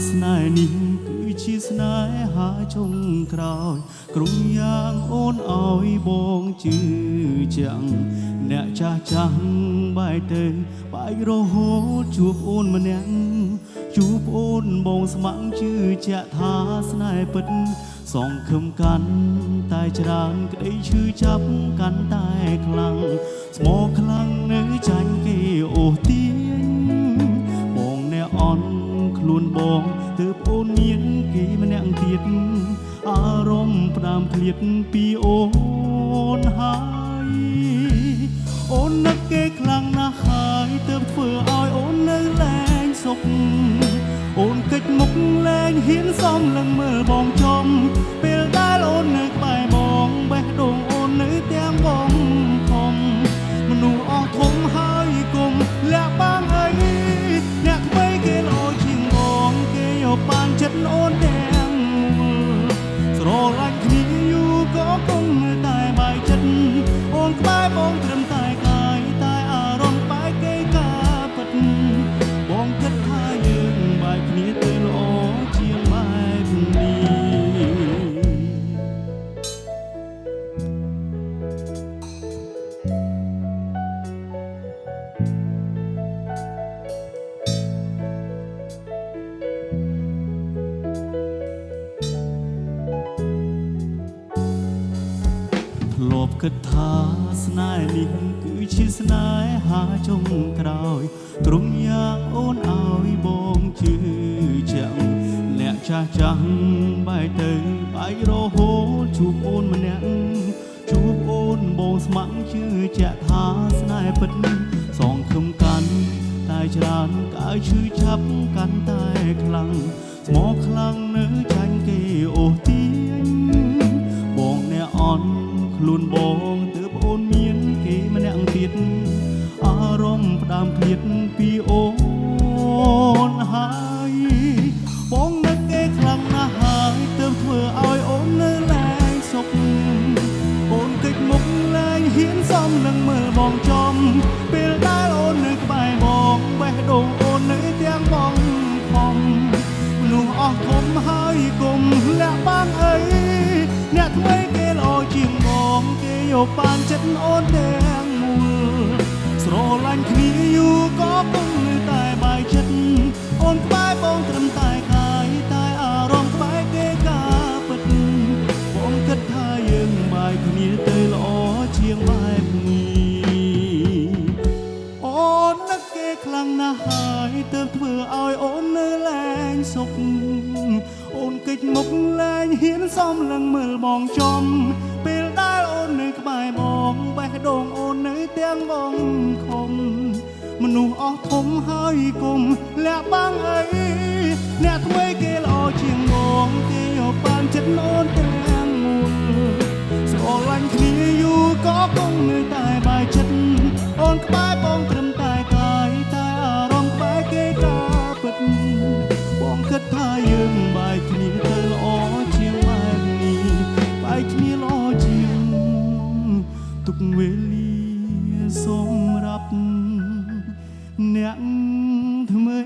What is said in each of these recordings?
ស្នេហ៍នេះគឺជាស្នេហាចុងក្រោយក្រុងយ៉ាងអូនឲ្យបងជឿចាំងអ្នកចាស់ចាស់បែកទៅបែករហូតជួបអូនម្នាក់ជួបអូនបងស្ម័គ្រជឿជាក់ថាស្នេហ៍ពិតសងខឹមកាន់តែច្រើនក្តីឈឺចាប់កាន់តែខ្លាំងស្មោកខ្លាំងនៅចាញ់គេអូសទាញបងអ្នកអន់ខ្លួនបងទើបអូនមានគេម្នាក់ទៀតអារម្មណ៍ផ្ដាំឃ្លាតពីអូនហើយអូននឹកគេខ្លាំងណាស់ហើយទើបធ្វើឲ្យអូននៅលែងសុខអូនកិច្ចមុខលែងហ៊ានសមនឹងមើលបងចំពេលដែលអូននៅក្បែរបងបេះដូងអូននៅទាំងបងខំមនុស្សអស់ធំហើយគុំលាក់បាំងអីអ្នកថ្មីគេល្អជាងបងគេយកបានចិត្តអូនទាំងស្រឡាញ់គ្នាយូរក៏គង់តែបាយចិត្តអូនក្បែរបងត្រឹមតែកាយតែអារម្មណ៍បែកគេការពិតបងគិតថាយើងបែកគ្នាទៅល្អជាងបែបនេះធ្លាប់គិតថាស្នេហ៍នេះគឺជាស្នេហាចុងក្រោយទ្រង់យ៉ាងអូនឲ្យបងជឿចាំងអ្នកចាស់ចាស់បែកទៅបែករហូតជួបអូនម្នាក់ជួបអូនបងស្ម័គ្រជឿជាក់ថាស្នេហ៍ពិតសងខឹមកាន់តែច្រើនកើឈឺចាប់កាន់តែខ្លាំងស្មោកខ្លាំងនៅចាញ់គេអូសទាញបងអ្នកអន់ខ្លួនបងទើបអូនមានគេម្នាក់ទៀតអារម្មណ៍ផ្ដាំឃ្លាតពីអូនហើយបងនឹកគេខ្លាំងណាស់ហើយទើបធ្វើឲ្យអូននៅលែងសុខអូនកិច្ចមុខលែងហ៊ានសមនឹងមើលបងចំពេលដែលអូននៅក្បែរបងបេះដូងអូននៅទាំងបងខំមនុស្សអស់ធំហើយគុំលាក់បាំងអីអ្នកថ្មីគេល្អជាងបងគេយកបានចិត្តអូនទាំងមូលស្រឡាញ់គ្នាយូរក៏គង់តែបាយចិត្តអូនក្បែរបងត្រឹមតែកាយតែអារម្មណ៍ក្បែរគេការពិតបងគិតថាយើងបាយគ្នាទៅល្អជាងបែបនេះអូននឹកគេខ្លាំងណាស់ហើយទើបធ្វើឲ្យអូននៅលែងសុខអូនកិច្ចមុខលែងហ៊ានសមនឹងមើលបងចំពេលដែលអូននៅក្បែរបងបេះដូងអូននៅទាំងបងខំមនុស្សអស់ធំហើយគុំលាក់បាំងអីអ្នកថ្មីគេល្អជាងបងគេយកបានចិត្តអូនទាំងមូលស្រឡាញ់គ្នាយូរក៏គង់នៅតែបាយចិត្តអូនក្បែរបងត្រឹមតែកាយតែអារម្មណ៍បែកគេការពិតបងគិតថាយើងបែកគ្នាទៅល្អជាងបែបនេះបែកគ្នាល្អជាងទុកវេលាសម្រាប់អ្នកថ្មី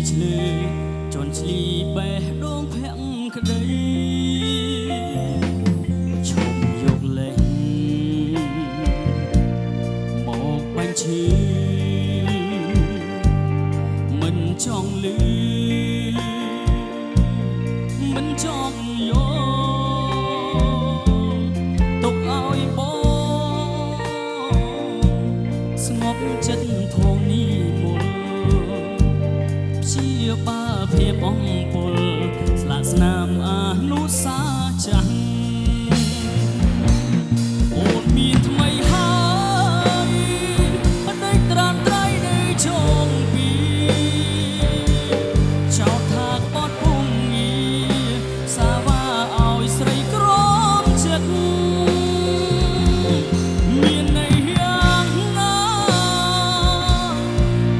ឆ្លើជន់ឆ្លីបេះដូងភាំងក្តីឈប់យកលេងមកបាញ់ឈឺមិនចង់លឺមិនចង់យកទុកឲ្យបងស្ងប់ចិត្តធងនេះមុនព្យាបាលភាពអំពុលស្លាកស្នាមអនុសាចាស់អូនមានថ្មីហើយបដិត្រានត្រៃនៅជងពីចោលថាក្បត់ពុំងារសាវ៉ាឲ្យស្រីក្រមចិត្តមានន័យយ៉ាងណា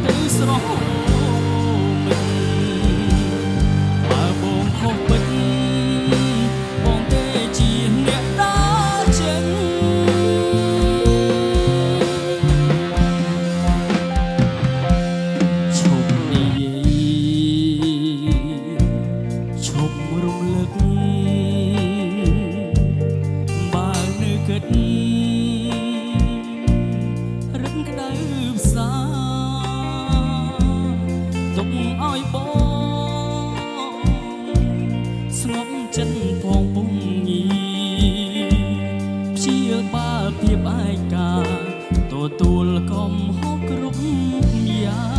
ទៅស្រស់រឹកក្តៅផ្សាទុកឲ្យបងស្ងប់ចិត្តផងពុំញីព្យាបាលភាពឯកាទទួលកំហុសគ្រប់យ៉ាង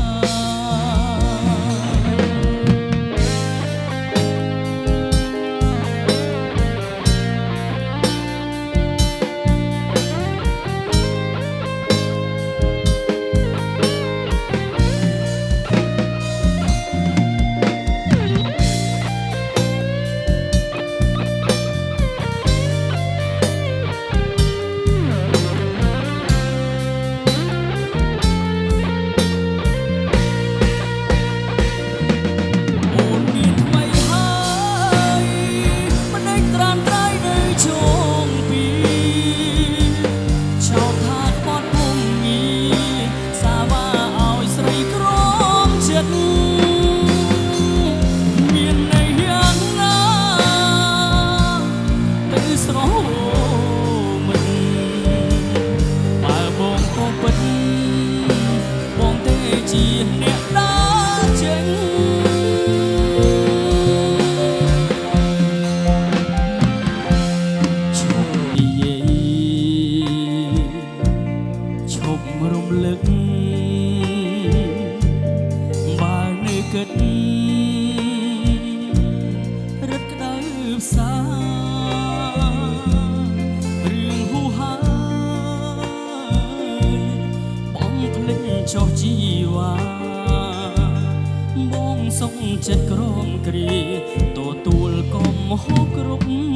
រំលឹកបើនៅគិតរឹតក្តៅផ្សារឿងហូរហើបងភ្លេចចុះជីវ៉ាបងសុខចិត្តក្រមគ្រាទទួលកំហុសគ្រប់